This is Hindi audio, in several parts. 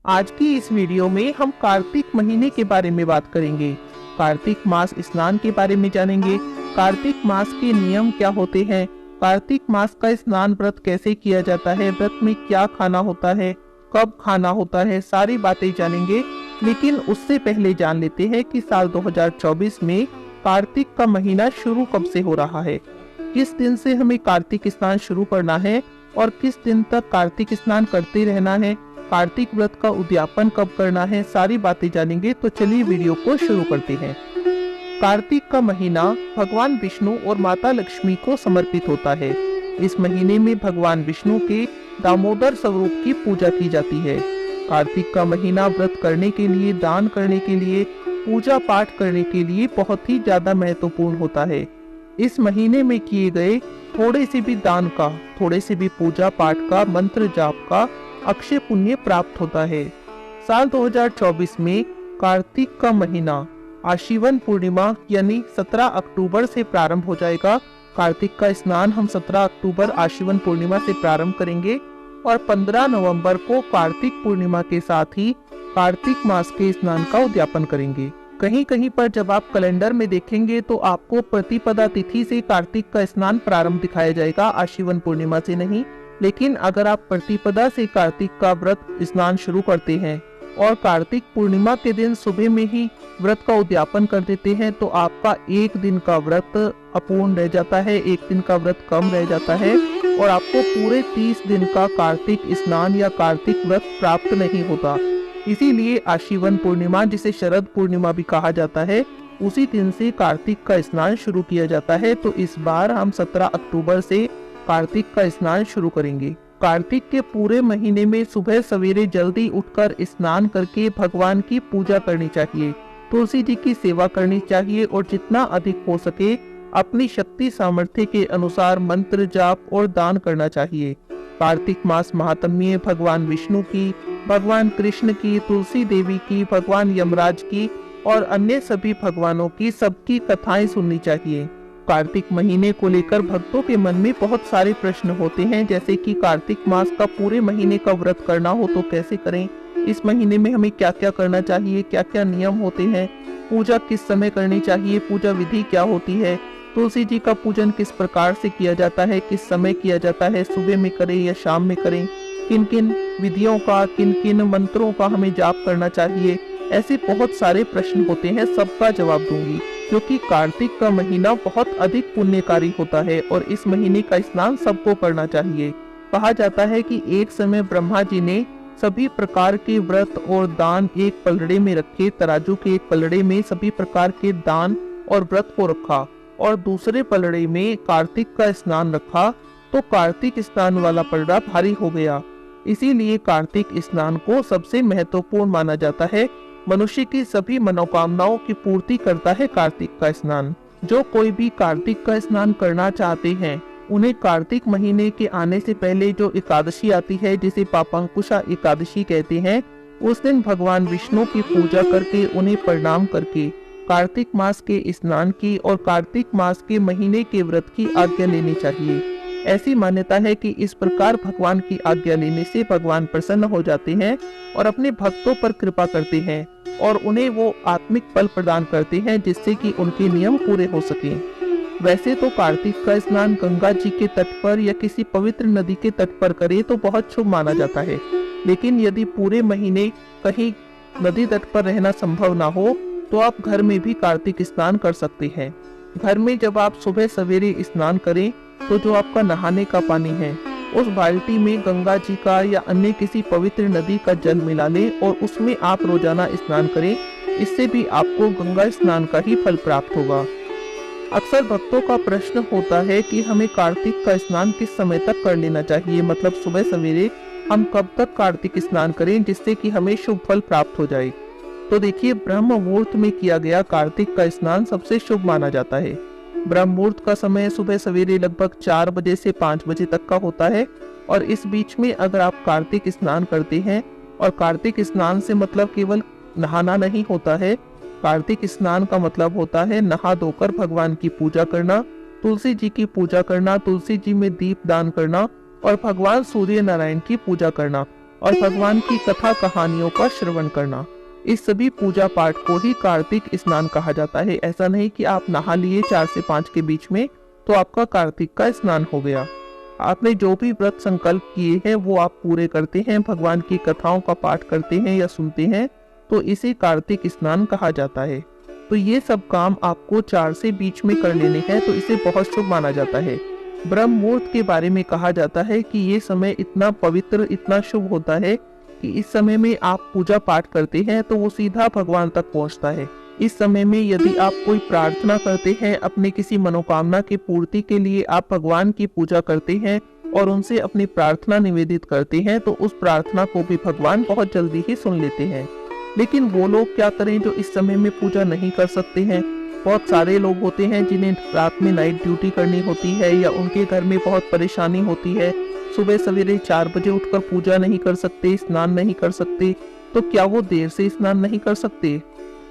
आज की इस वीडियो में हम कार्तिक महीने के बारे में बात करेंगे। कार्तिक मास स्नान के बारे में जानेंगे। कार्तिक मास के नियम क्या होते हैं, कार्तिक मास का स्नान व्रत कैसे किया जाता है, व्रत में क्या खाना होता है, कब खाना होता है, सारी बातें जानेंगे। लेकिन उससे पहले जान लेते हैं कि साल 2024 में कार्तिक का महीना शुरू कब से हो रहा है, किस दिन से हमें कार्तिक स्नान शुरू करना है और किस दिन तक कार्तिक स्नान करते रहना है, कार्तिक व्रत का उद्यापन कब करना है, सारी बातें जानेंगे। तो चलिए वीडियो को शुरू करते हैं। कार्तिक का महीना भगवान विष्णु और माता लक्ष्मी को समर्पित होता है। इस महीने में भगवान विष्णु के दामोदर स्वरूप की पूजा की जाती है। कार्तिक का महीना व्रत करने के लिए, दान करने के लिए, पूजा पाठ करने के लिए बहुत ही ज्यादा महत्वपूर्ण होता है। इस महीने में किए गए थोड़े से भी दान का, थोड़े से भी पूजा पाठ का, मंत्र जाप का अक्षय पुण्य प्राप्त होता है। साल 2024 में कार्तिक का महीना आशीवन पूर्णिमा यानी 17 अक्टूबर से प्रारंभ हो जाएगा। कार्तिक का स्नान हम 17 अक्टूबर आशीवन पूर्णिमा से प्रारंभ करेंगे और 15 नवंबर को कार्तिक पूर्णिमा के साथ ही कार्तिक मास के स्नान का उद्यापन करेंगे। कहीं कहीं पर जब आप कैलेंडर में देखेंगे तो आपको प्रतिपदा तिथि से कार्तिक का स्नान प्रारंभ दिखाया जाएगा, आशीवन पूर्णिमा से नहीं। लेकिन अगर आप प्रतिपदा से कार्तिक का व्रत स्नान शुरू करते हैं और कार्तिक पूर्णिमा के दिन सुबह में ही व्रत का उद्यापन कर देते हैं तो आपका एक दिन का व्रत अपूर्ण रह जाता है, एक दिन का व्रत कम रह जाता है और आपको पूरे 30 दिन का कार्तिक स्नान या कार्तिक व्रत प्राप्त नहीं होता। इसीलिए आशीवन पूर्णिमा, जिसे शरद पूर्णिमा भी कहा जाता है, उसी दिन से कार्तिक का स्नान शुरू किया जाता है। तो इस बार हम 17 अक्टूबर से कार्तिक का स्नान शुरू करेंगे। कार्तिक के पूरे महीने में सुबह सवेरे जल्दी उठकर स्नान करके भगवान की पूजा करनी चाहिए, तुलसी जी की सेवा करनी चाहिए और जितना अधिक हो सके अपनी शक्ति सामर्थ्य के अनुसार मंत्र जाप और दान करना चाहिए। कार्तिक मास महात्म्य भगवान विष्णु की, भगवान कृष्ण की, तुलसी देवी की, भगवान यमराज की और अन्य सभी भगवानों की सबकी कथाएं सुननी चाहिए। कार्तिक महीने को लेकर भक्तों के मन में बहुत सारे प्रश्न होते हैं, जैसे कि कार्तिक मास का पूरे महीने का व्रत करना हो तो कैसे करें, इस महीने में हमें क्या क्या करना चाहिए, क्या क्या नियम होते हैं, पूजा किस समय करनी चाहिए, पूजा विधि क्या होती है, तुलसी जी का पूजन किस प्रकार से किया जाता है, किस समय किया जाता है, सुबह में करें या शाम में करें, किन किन विधियों का, किन किन मंत्रों का हमें जाप करना चाहिए। ऐसे बहुत सारे प्रश्न होते हैं, सबका जवाब दूंगी, क्योंकि कार्तिक का महीना बहुत अधिक पुण्यकारी होता है और इस महीने का स्नान सबको करना चाहिए। कहा जाता है कि एक समय ब्रह्मा जी ने सभी प्रकार के व्रत और दान एक पलड़े में रखे, तराजू के एक पलड़े में सभी प्रकार के दान और व्रत को रखा और दूसरे पलड़े में कार्तिक का स्नान रखा, तो कार्तिक स्नान वाला पलड़ा भारी हो गया। इसीलिए कार्तिक स्नान को सबसे महत्वपूर्ण माना जाता है। मनुष्य की सभी मनोकामनाओं की पूर्ति करता है कार्तिक का स्नान। जो कोई भी कार्तिक का स्नान करना चाहते हैं, उन्हें कार्तिक महीने के आने से पहले जो एकादशी आती है, जिसे पापांकुशा एकादशी कहते हैं, उस दिन भगवान विष्णु की पूजा करके, उन्हें प्रणाम करके कार्तिक मास के स्नान की और कार्तिक मास के महीने के व्रत की आज्ञा लेनी चाहिए। ऐसी मान्यता है कि इस प्रकार भगवान की आज्ञा लेने से भगवान प्रसन्न हो जाते हैं और अपने भक्तों पर कृपा करते हैं और उन्हें वो आत्मिक फल प्रदान करते हैं, जिससे कि उनके नियम पूरे हो सके। वैसे तो कार्तिक का स्नान गंगा जी के तट पर या किसी पवित्र नदी के तट पर करे तो बहुत शुभ माना जाता है। लेकिन यदि पूरे महीने कहीं नदी तट पर रहना संभव ना हो तो आप घर में भी कार्तिक स्नान कर सकते हैं। घर में जब आप सुबह सवेरे स्नान करें तो जो आपका नहाने का पानी है, उस बाल्टी में गंगा जी का या अन्य किसी पवित्र नदी का जल मिला लें और उसमें आप रोजाना स्नान करें। इससे भी आपको गंगा स्नान का ही फल प्राप्त होगा। अक्सर भक्तों का प्रश्न होता है कि हमें कार्तिक का स्नान किस समय तक कर लेना चाहिए, मतलब सुबह सवेरे हम कब तक कार्तिक स्नान करें जिससे कि हमें शुभ फल प्राप्त हो जाए। तो देखिए, ब्रह्म मुहूर्त में किया गया कार्तिक का स्नान सबसे शुभ माना जाता है। ब्रह्म मुहूर्त का समय सुबह सवेरे लगभग 4 बजे से 5 बजे तक का होता है और इस बीच में अगर आप कार्तिक स्नान करते हैं, और कार्तिक स्नान से मतलब केवल नहाना नहीं होता है, कार्तिक स्नान का मतलब होता है नहा धोकर भगवान की पूजा करना, तुलसी जी की पूजा करना, तुलसी जी में दीप दान करना और भगवान सूर्य नारायण की पूजा करना। और भगवान की कथा कहानियों का श्रवण करना। इस सभी पूजा पाठ को ही कार्तिक स्नान कहा जाता है। ऐसा नहीं कि आप नहा लिए 4 से 5 के बीच में तो आपका कार्तिक का स्नान हो गया। आपने जो भी व्रत संकल्प किए हैं वो आप पूरे करते हैं, भगवान की कथाओं का पाठ करते हैं या सुनते हैं, तो इसे कार्तिक स्नान कहा जाता है। तो ये सब काम आपको 4 से बीच में कर लेने हैं, तो इसे बहुत शुभ माना जाता है। ब्रह्म मुहूर्त के बारे में कहा जाता है कि ये समय इतना पवित्र, इतना शुभ होता है कि इस समय में आप पूजा पाठ करते हैं तो वो सीधा भगवान तक पहुंचता है। इस समय में यदि आप कोई प्रार्थना करते हैं, अपने किसी मनोकामना की पूर्ति के लिए आप भगवान की पूजा करते हैं और उनसे अपनी प्रार्थना निवेदित करते हैं, तो उस प्रार्थना को भी भगवान बहुत जल्दी ही सुन लेते हैं। लेकिन वो लोग क्या करें जो इस समय में पूजा नहीं कर सकते हैं। बहुत सारे लोग होते हैं जिन्हें रात में नाइट ड्यूटी करनी होती है या उनके घर में बहुत परेशानी होती है, सुबह सवेरे 4 बजे उठकर पूजा नहीं कर सकते, स्नान नहीं कर सकते, तो क्या वो देर से स्नान नहीं कर सकते?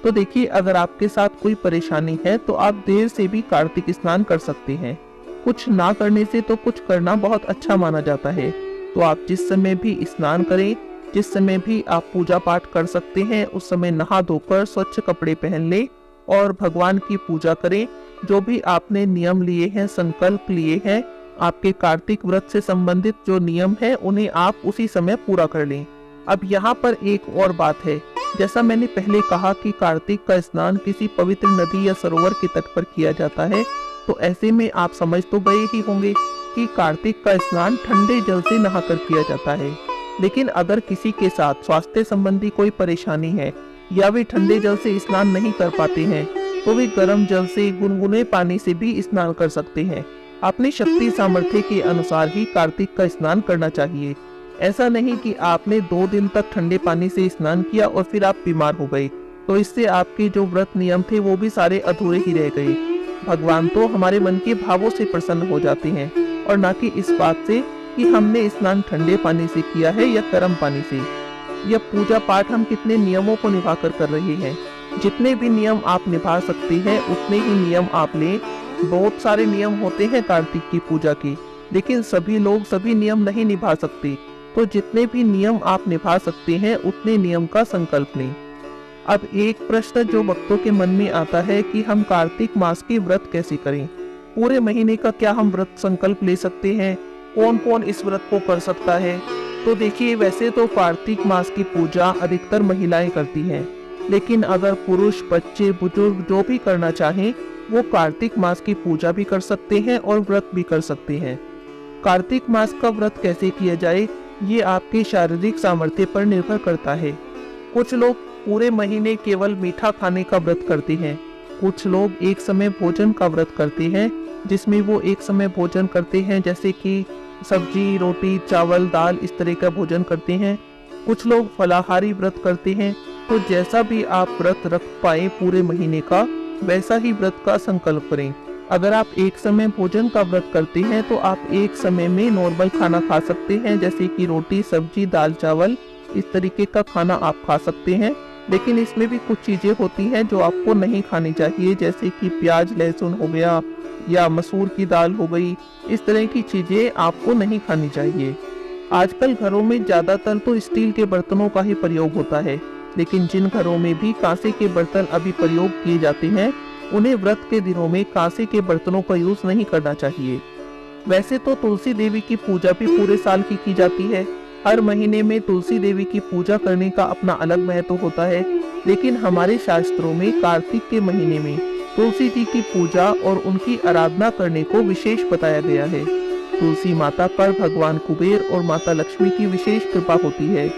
तो देखिए, अगर आपके साथ कोई परेशानी है तो आप देर से भी कार्तिक स्नान कर सकते हैं। कुछ ना करने से तो कुछ करना बहुत अच्छा माना जाता है। तो आप जिस समय भी स्नान करें, जिस समय भी आप पूजा पाठ कर सकते हैं, उस समय नहा धोकर स्वच्छ कपड़े पहन लें और भगवान की पूजा करें। जो भी आपने नियम लिए हैं, संकल्प लिए हैं, आपके कार्तिक व्रत से संबंधित जो नियम है उन्हें आप उसी समय पूरा कर लें। अब यहाँ पर एक और बात है, जैसा मैंने पहले कहा कि कार्तिक का स्नान किसी पवित्र नदी या सरोवर के तट पर किया जाता है, तो ऐसे में आप समझ तो गए ही होंगे कि कार्तिक का स्नान ठंडे जल से नहाकर किया जाता है। लेकिन अगर किसी के साथ स्वास्थ्य संबंधी कोई परेशानी है या वे ठंडे जल से स्नान नहीं कर पाते हैं, तो वे गर्म जल से, गुनगुने पानी से भी स्नान कर सकते हैं। अपनी शक्ति सामर्थ्य के अनुसार ही कार्तिक का स्नान करना चाहिए। ऐसा नहीं कि आपने 2 दिन तक ठंडे पानी से स्नान किया और फिर आप बीमार हो गए, तो इससे आपके जो व्रत नियम थे वो भी सारे अधूरे ही रह गए। भगवान तो हमारे मन के भावों से प्रसन्न हो जाते हैं और ना कि इस बात से कि हमने स्नान ठंडे पानी से किया है या गर्म पानी से। यह पूजा पाठ हम कितने नियमों को निभाकर कर रहे हैं। जितने भी नियम आप निभा सकते हैं उतने ही नियम आप लें। बहुत सारे नियम होते हैं कार्तिक की पूजा के, लेकिन सभी लोग सभी नियम नहीं निभा सकते। तो जितने भी नियम आप निभा सकते हैं उतने नियम का संकल्प लें। अब एक प्रश्न जो भक्तों के मन में आता है कि हम कार्तिक मास की व्रत कैसे करें, पूरे महीने का क्या हम व्रत संकल्प ले सकते हैं, कौन कौन इस व्रत को कर सकता है? तो देखिए, वैसे तो कार्तिक मास की पूजा अधिकतर महिलाएं करती हैं, लेकिन अगर पुरुष, बच्चे, बुजुर्ग जो भी करना चाहें वो कार्तिक मास की पूजा भी कर सकते हैं और व्रत भी कर सकते हैं। कार्तिक मास का व्रत कैसे किया जाए ये आपके शारीरिक सामर्थ्य पर निर्भर करता है। कुछ लोग पूरे महीने केवल मीठा खाने का व्रत करते हैं, कुछ लोग एक समय भोजन का व्रत करते हैं जिसमें वो एक समय भोजन करते हैं, जैसे कि सब्जी, रोटी, चावल, दाल, इस तरह का भोजन करते हैं। कुछ लोग फलाहारी व्रत करते हैं। तो जैसा भी आप व्रत रख पाए पूरे महीने का, वैसा ही व्रत का संकल्प करें। अगर आप एक समय भोजन का व्रत करते हैं तो आप एक समय में नॉर्मल खाना खा सकते हैं, जैसे कि रोटी, सब्जी, दाल, चावल, इस तरीके का खाना आप खा सकते हैं। लेकिन इसमें भी कुछ चीजें होती हैं जो आपको नहीं खानी चाहिए, जैसे कि प्याज, लहसुन हो गया या मसूर की दाल हो गई, इस तरह की चीजें आपको नहीं खानी चाहिए। आजकल घरों में ज्यादातर तो स्टील के बर्तनों का ही प्रयोग होता है, लेकिन जिन घरों में भी कांसे के बर्तन अभी प्रयोग किए जाते हैं उन्हें व्रत के दिनों में कांसे के बर्तनों का यूज नहीं करना चाहिए। वैसे तो तुलसी देवी की पूजा भी पूरे साल की जाती है। हर महीने में तुलसी देवी की पूजा करने का अपना अलग महत्व होता है, लेकिन हमारे शास्त्रों में कार्तिक के महीने में तुलसी जी की पूजा और उनकी आराधना करने को विशेष बताया गया है। तुलसी माता पर भगवान कुबेर और माता लक्ष्मी की विशेष कृपा होती है।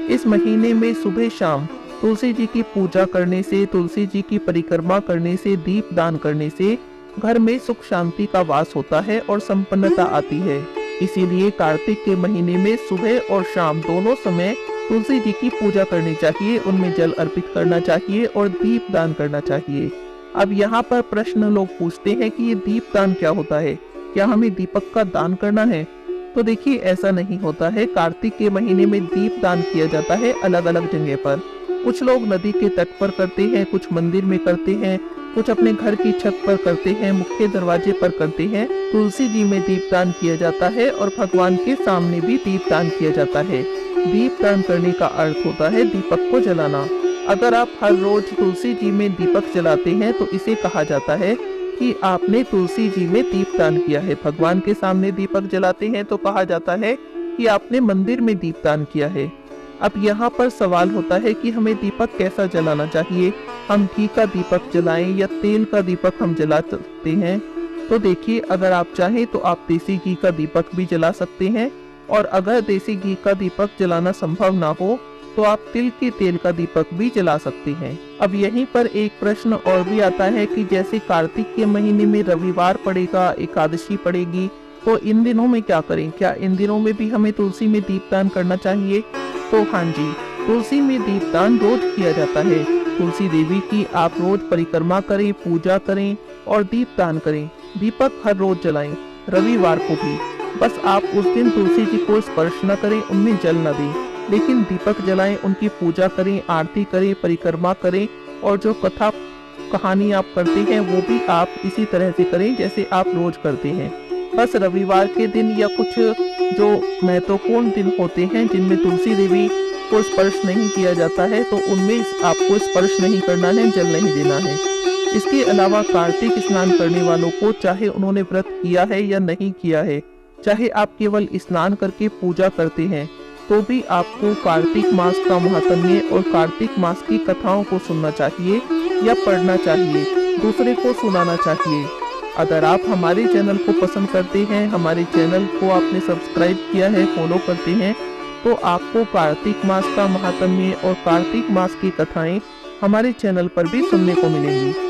इस महीने में सुबह शाम तुलसी जी की पूजा करने से, तुलसी जी की परिक्रमा करने से, दीप दान करने से घर में सुख शांति का वास होता है और संपन्नता आती है। इसीलिए कार्तिक के महीने में सुबह और शाम दोनों समय तुलसी जी की पूजा करनी चाहिए, उनमें जल अर्पित करना चाहिए और दीप दान करना चाहिए। अब यहाँ पर प्रश्न लोग पूछते हैं कि ये दीप दान क्या होता है, क्या हमें दीपक का दान करना है? तो देखिए, ऐसा नहीं होता है। कार्तिक के महीने में दीप दान किया जाता है अलग अलग जगह पर। कुछ लोग नदी के तट पर करते हैं, कुछ मंदिर में करते हैं, कुछ अपने घर की छत पर करते हैं, मुख्य दरवाजे पर करते हैं। तुलसी जी में दीपदान किया जाता है और भगवान के सामने भी दीपदान किया जाता है। दीपदान करने का अर्थ होता है दीपक को जलाना। अगर आप हर रोज तुलसी जी में दीपक जलाते हैं तो इसे कहा जाता है कि आपने तुलसी जी में दीपदान किया है। भगवान के सामने दीपक जलाते हैं तो कहा जाता है कि आपने मंदिर में दीपदान किया है। अब यहाँ पर सवाल होता है कि हमें दीपक कैसा जलाना चाहिए, हम घी का दीपक जलाएं या तेल का दीपक हम जला सकते हैं। तो देखिए, अगर आप चाहें तो आप देसी घी का दीपक भी जला सकते हैं, और अगर देसी घी का दीपक जलाना संभव ना हो तो आप तिल के तेल का दीपक भी जला सकते हैं। अब यहीं पर एक प्रश्न और भी आता है कि जैसे कार्तिक के महीने में रविवार पड़ेगा, एकादशी पड़ेगी, तो इन दिनों में क्या करें? क्या इन दिनों में भी हमें तुलसी में दीपदान करना चाहिए? तो हाँ जी, तुलसी में दीपदान रोज किया जाता है। तुलसी देवी की आप रोज परिक्रमा करें, पूजा करें और दीपदान करें। दीपक हर रोज जलाएं, रविवार को भी। बस आप उस दिन तुलसी जी को स्पर्श न करें, उनमें जल न दें, लेकिन दीपक जलाएं, उनकी पूजा करें, आरती करें, परिक्रमा करें, और जो कथा कहानी आप करते हैं वो भी आप इसी तरह से करें जैसे आप रोज करते हैं। बस रविवार के दिन या कुछ जो महत्वपूर्ण दिन होते हैं जिनमें तुलसी देवी को स्पर्श नहीं किया जाता है, तो उनमें आपको स्पर्श नहीं करना है, जल नहीं देना है। इसके अलावा कार्तिक स्नान करने वालों को, चाहे उन्होंने व्रत किया है या नहीं किया है, चाहे आप केवल स्नान करके पूजा करते हैं, तो भी आपको कार्तिक मास का महात्म्य और कार्तिक मास की कथाओं को सुनना चाहिए या पढ़ना चाहिए, दूसरे को सुनाना चाहिए। अगर आप हमारे चैनल को पसंद करते हैं, हमारे चैनल को आपने सब्सक्राइब किया है, फॉलो करते हैं, तो आपको कार्तिक मास का महात्म्य और कार्तिक मास की कथाएं हमारे चैनल पर भी सुनने को मिलेंगी।